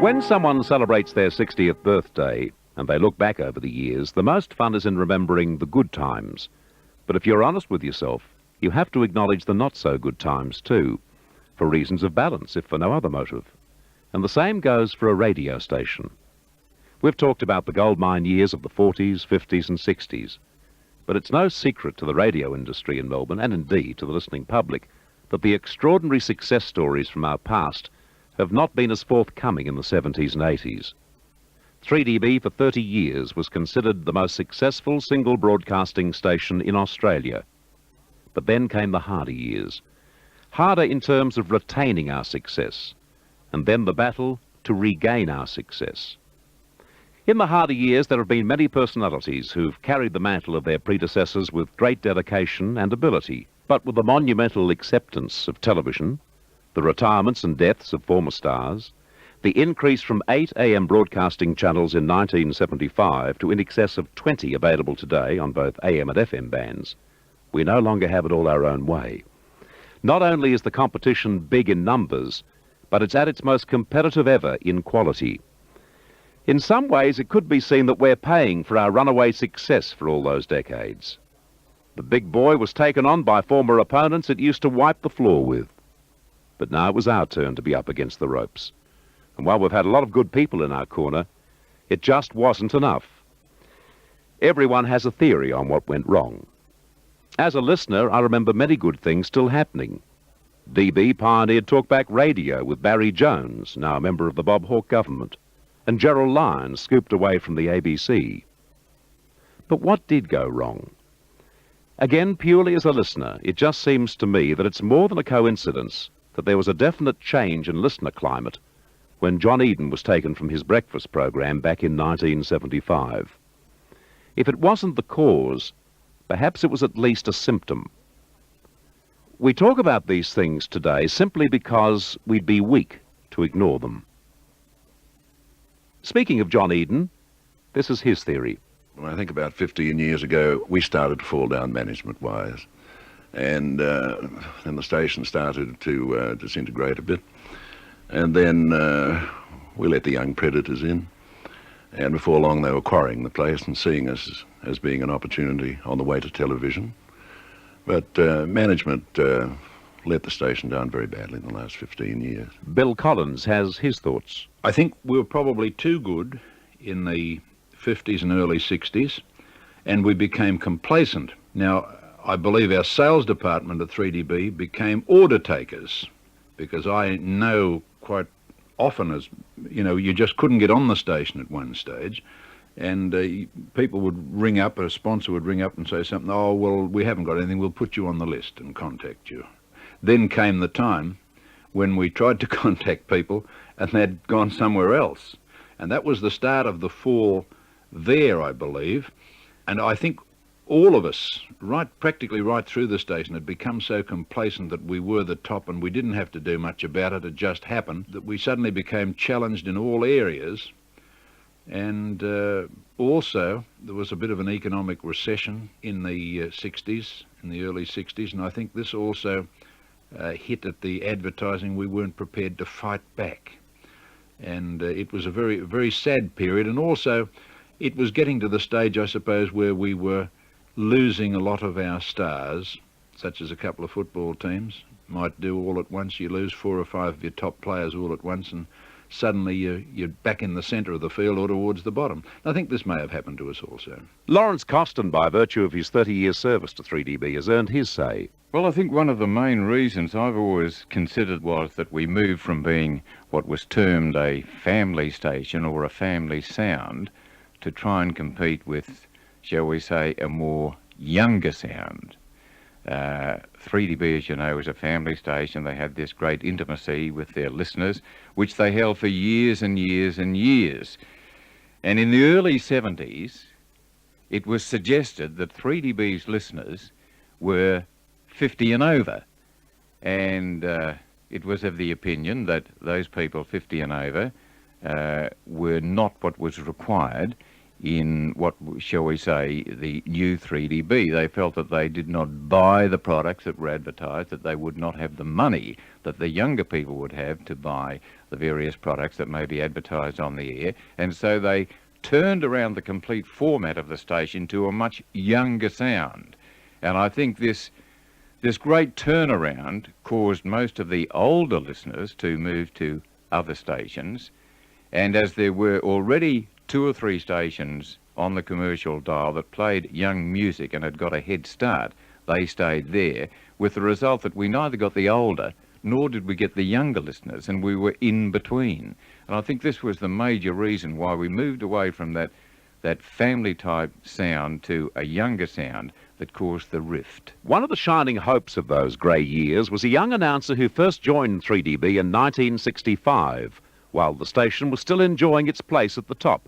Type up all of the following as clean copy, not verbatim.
When someone celebrates their 60th birthday and they look back over the years, the most fun is in remembering the good times. But if you're honest with yourself, you have to acknowledge the not-so-good times too, for reasons of balance, if for no other motive. And the same goes for a radio station. We've talked about the goldmine years of the 40s, 50s and 60s. But it's no secret to the radio industry in Melbourne, and indeed to the listening public, that the extraordinary success stories from our past have not been as forthcoming in the 70s and 80s. 3DB for 30 years was considered the most successful single broadcasting station in Australia. But then came the harder years. Harder in terms of retaining our success, and then the battle to regain our success. In the harder years, there have been many personalities who've carried the mantle of their predecessors with great dedication and ability, but with the monumental acceptance of television, the retirements and deaths of former stars, the increase from 8 AM broadcasting channels in 1975 to in excess of 20 available today on both AM and FM bands, we no longer have it all our own way. Not only is the competition big in numbers, but it's at its most competitive ever in quality. In some ways, it could be seen that we're paying for our runaway success for all those decades. The big boy was taken on by former opponents it used to wipe the floor with. But now it was our turn to be up against the ropes. And while we've had a lot of good people in our corner, it just wasn't enough. Everyone has a theory on what went wrong. As a listener, I remember many good things still happening. DB pioneered talkback radio with Barry Jones, now a member of the Bob Hawke government, and Gerald Lyons scooped away from the ABC. But what did go wrong? Again, purely as a listener, it just seems to me that it's more than a coincidence that there was a definite change in listener climate when John Eden was taken from his breakfast program back in 1975. If it wasn't the cause, perhaps it was at least a symptom. We talk about these things today simply because we'd be weak to ignore them. Speaking of John Eden, this is his theory. Well, I think about 15 years ago, we started to fall down management-wise. And then the station started to disintegrate a bit. And then we let the young predators in. And before long, they were quarrying the place and seeing us as being an opportunity on the way to television. But management let the station down very badly in the last 15 years. Bill Collins has his thoughts. I think we were probably too good in the 50s and early 60s, and we became complacent. Now, I believe our sales department at 3DB became order takers, because I know quite often, as you know, you just couldn't get on the station at one stage, and people would ring up, a sponsor would ring up and say something, oh, well, we haven't got anything, we'll put you on the list and contact you. Then came the time when we tried to contact people and they'd gone somewhere else. And that was the start of the fall there, I believe. And I think all of us, practically right through the station, had become so complacent that we were the top and we didn't have to do much about it. It just happened that we suddenly became challenged in all areas. And also, there was a bit of an economic recession in the 60s, in the early 60s, and I think this also hit at the advertising. We weren't prepared to fight back. And it was a very, very sad period. And also, it was getting to the stage, I suppose, where we were losing a lot of our stars, such as a couple of football teams might do all at once. You lose 4 or 5 of your top players all at once, and suddenly you're back in the centre of the field or towards the bottom. I think this may have happened to us also. Lawrence Costin, by virtue of his 30-year service to 3DB, has earned his say. Well, I think one of the main reasons I've always considered was that we moved from being what was termed a family station or a family sound to try and compete with, shall we say, a more younger sound. 3DB, as you know, is a family station. They had this great intimacy with their listeners, which they held for years and years and years. And in the early 70s, it was suggested that 3DB's listeners were 50 and over. And it was of the opinion that those people 50 and over were not what was required in what, shall we say, the new 3DB. They felt that they did not buy the products that were advertised, that they would not have the money that the younger people would have to buy the various products that may be advertised on the air, and so they turned around the complete format of the station to a much younger sound. And I think this great turnaround caused most of the older listeners to move to other stations, and as there were already 2 or 3 stations on the commercial dial that played young music and had got a head start, they stayed there, with the result that we neither got the older nor did we get the younger listeners, and we were in between. And I think this was the major reason why we moved away from that family type sound to a younger sound that caused the rift. One of the shining hopes of those grey years was a young announcer who first joined 3DB in 1965, while the station was still enjoying its place at the top.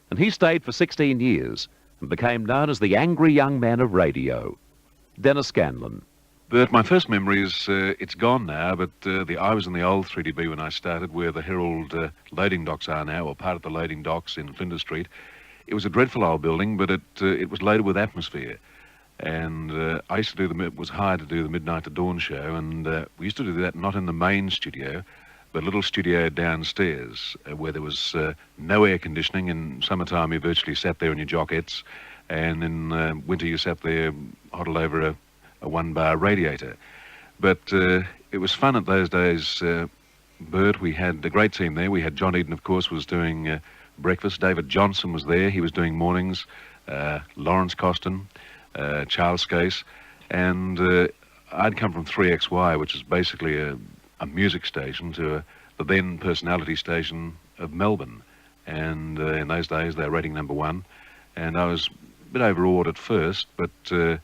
And he stayed for 16 years and became known as the angry young man of radio. Dennis Scanlon. Bert, my first memory is, it's gone now, but I was in the old 3DB when I started, where the Herald loading docks are now, or part of the loading docks in Flinders Street. It was a dreadful old building, but it was loaded with atmosphere. And I used to was hired to do the Midnight to Dawn show, and we used to do that not in the main studio, but a little studio downstairs, where there was no air conditioning. In summertime, you virtually sat there in your jockettes, and in winter, you sat there huddled over a one-bar radiator. But it was fun at those days, Bert. We had a great team there. We had John Eden, of course, was doing breakfast. David Johnson was there. He was doing mornings. Lawrence Costin, Charles Scase, and I'd come from 3XY, which is basically a music station, to the then personality station of Melbourne. And in those days, they were rating #1. And I was a bit overawed at first, but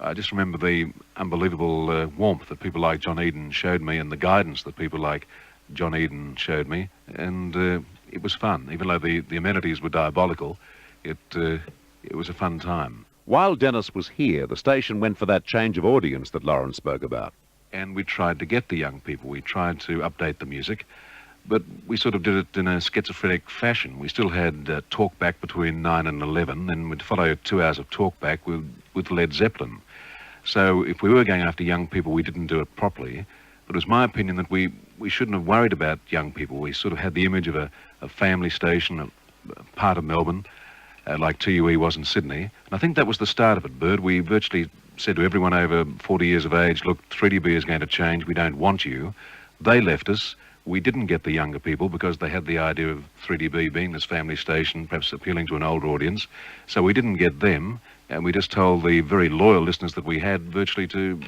I just remember the unbelievable warmth that people like John Eden showed me, and the guidance that people like John Eden showed me. And it was fun. Even though the amenities were diabolical, it was a fun time. While Dennis was here, the station went for that change of audience that Lawrence spoke about. And we tried to get the young people. We tried to update the music, but we sort of did it in a schizophrenic fashion. We still had talk back between 9 and 11, and we'd follow 2 hours of talk back with Led Zeppelin. So if we were going after young people, we didn't do it properly. But it was my opinion that we shouldn't have worried about young people. We sort of had the image of a family station, a part of Melbourne, like TUE was in Sydney. And I think that was the start of it, Bert. We virtually said to everyone over 40 years of age, look, 3DB is going to change. We don't want you. They left us. We didn't get the younger people because they had the idea of 3DB being this family station, perhaps appealing to an older audience. So we didn't get them, and we just told the very loyal listeners that we had virtually to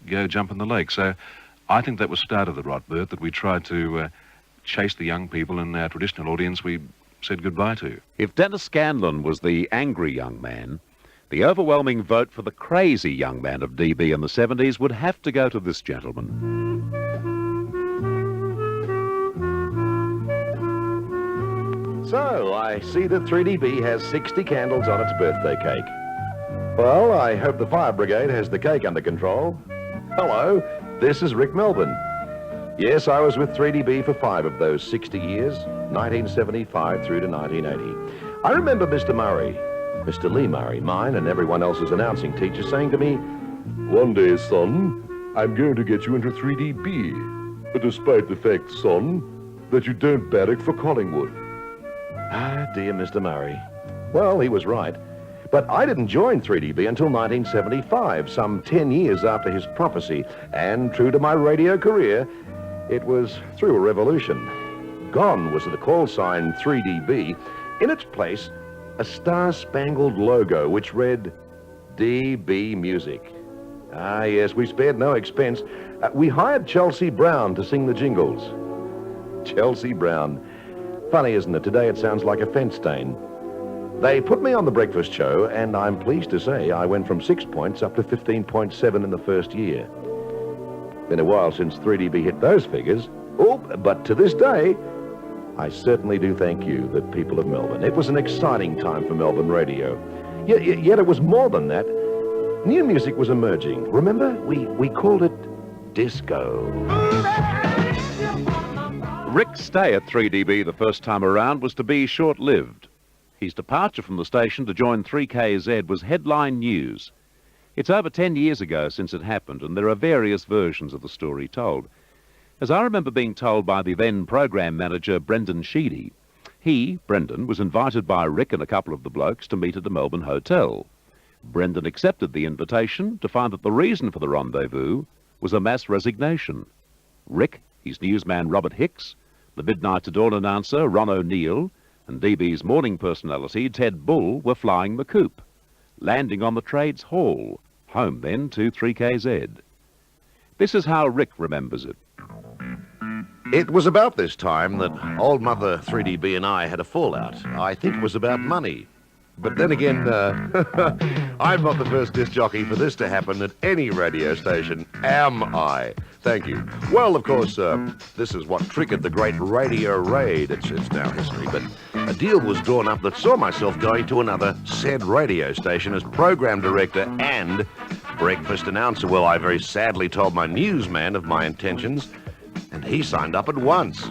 go jump in the lake. So I think that was start of the rot, Bert, that we tried to chase the young people, and our traditional audience we said goodbye to. If Dennis Scanlon was the angry young man, the overwhelming vote for the crazy young man of DB in the 70s would have to go to this gentleman. So, I see that 3DB has 60 candles on its birthday cake. Well, I hope the fire brigade has the cake under control. Hello, this is Rick Melbourne. Yes, I was with 3DB for 5 of those 60 years, 1975 through to 1980. I remember Mr. Murray, Mr. Lee Murray, mine and everyone else's announcing teacher, saying to me, "One day, son, I'm going to get you into 3DB, despite the fact, son, that you don't barrack for Collingwood." Ah, dear Mr. Murray. Well, he was right. But I didn't join 3DB until 1975, some 10 years after his prophecy. And true to my radio career, it was through a revolution. Gone was the call sign 3DB. In its place, a star-spangled logo which read DB Music. Ah, yes, we spared no expense. We hired Chelsea Brown to sing the jingles. Chelsea Brown. Funny, isn't it? Today it sounds like a fence stain. They put me on the breakfast show, and I'm pleased to say I went from 6 points up to 15.7 in the first year. Been a while since 3DB hit those figures. Oh, but to this day, I certainly do thank you, the people of Melbourne. It was an exciting time for Melbourne radio. Yet it was more than that. New music was emerging. Remember? We called it disco. Rick's stay at 3DB the first time around was to be short-lived. His departure from the station to join 3KZ was headline news. It's over 10 years ago since it happened, and there are various versions of the story told. As I remember being told by the then program manager, Brendan Sheedy, he, Brendan, was invited by Rick and a couple of the blokes to meet at a Melbourne hotel. Brendan accepted the invitation to find that the reason for the rendezvous was a mass resignation. Rick, his newsman Robert Hicks, the Midnight to Dawn announcer Ron O'Neill, and DB's morning personality Ted Bull were flying the coop, landing on the Trades Hall, home then to 3KZ. This is how Rick remembers it. It was about this time that old Mother 3DB and I had a fallout. I think it was about money. But then again, I'm not the first disc jockey for this to happen at any radio station, am I? Thank you. Well, of course, this is what triggered the great radio raid. It's now history, but a deal was drawn up that saw myself going to another said radio station as program director and breakfast announcer. Well, I very sadly told my newsman of my intentions, and he signed up at once.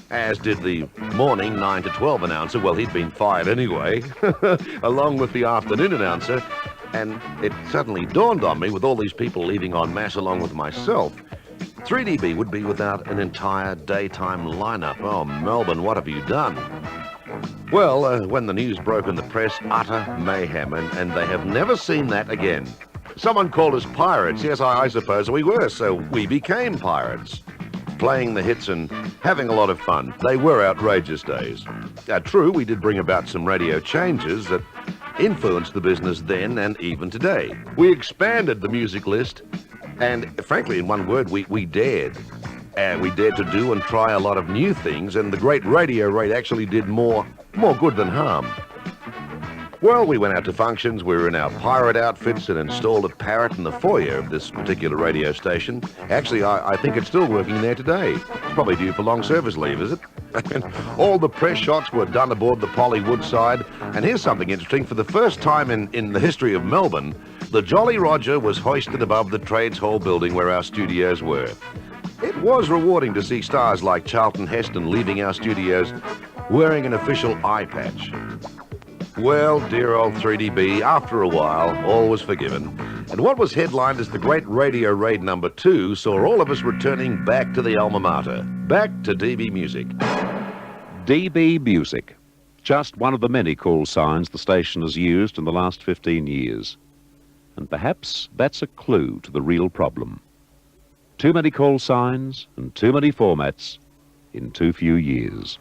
As did the morning 9 to 12 announcer. Well, he'd been fired anyway, along with the afternoon announcer. And it suddenly dawned on me, with all these people leaving en masse along with myself, 3DB would be without an entire daytime lineup. Oh, Melbourne, what have you done? Well, when the news broke in the press, utter mayhem, and they have never seen that again. Someone called us pirates. Yes, I suppose we were, so we became pirates, playing the hits and having a lot of fun. They were outrageous days. True, we did bring about some radio changes that influenced the business then and even today. We expanded the music list, and frankly, in one word, we dared. We dared to do and try a lot of new things, and the great radio raid actually did more good than harm. Well, we went out to functions, we were in our pirate outfits and installed a parrot in the foyer of this particular radio station. Actually, I think it's still working there today. It's probably due for long service leave, is it? All the press shots were done aboard the Polly Woodside. And here's something interesting. For the first time in the history of Melbourne, the Jolly Roger was hoisted above the Trades Hall building where our studios were. It was rewarding to see stars like Charlton Heston leaving our studios wearing an official eye patch. Well, dear old 3DB, after a while, all was forgiven. And what was headlined as the Great Radio Raid number 2 saw all of us returning back to the alma mater, back to DB Music. DB Music. Just one of the many call signs the station has used in the last 15 years. And perhaps that's a clue to the real problem. Too many call signs and too many formats in too few years.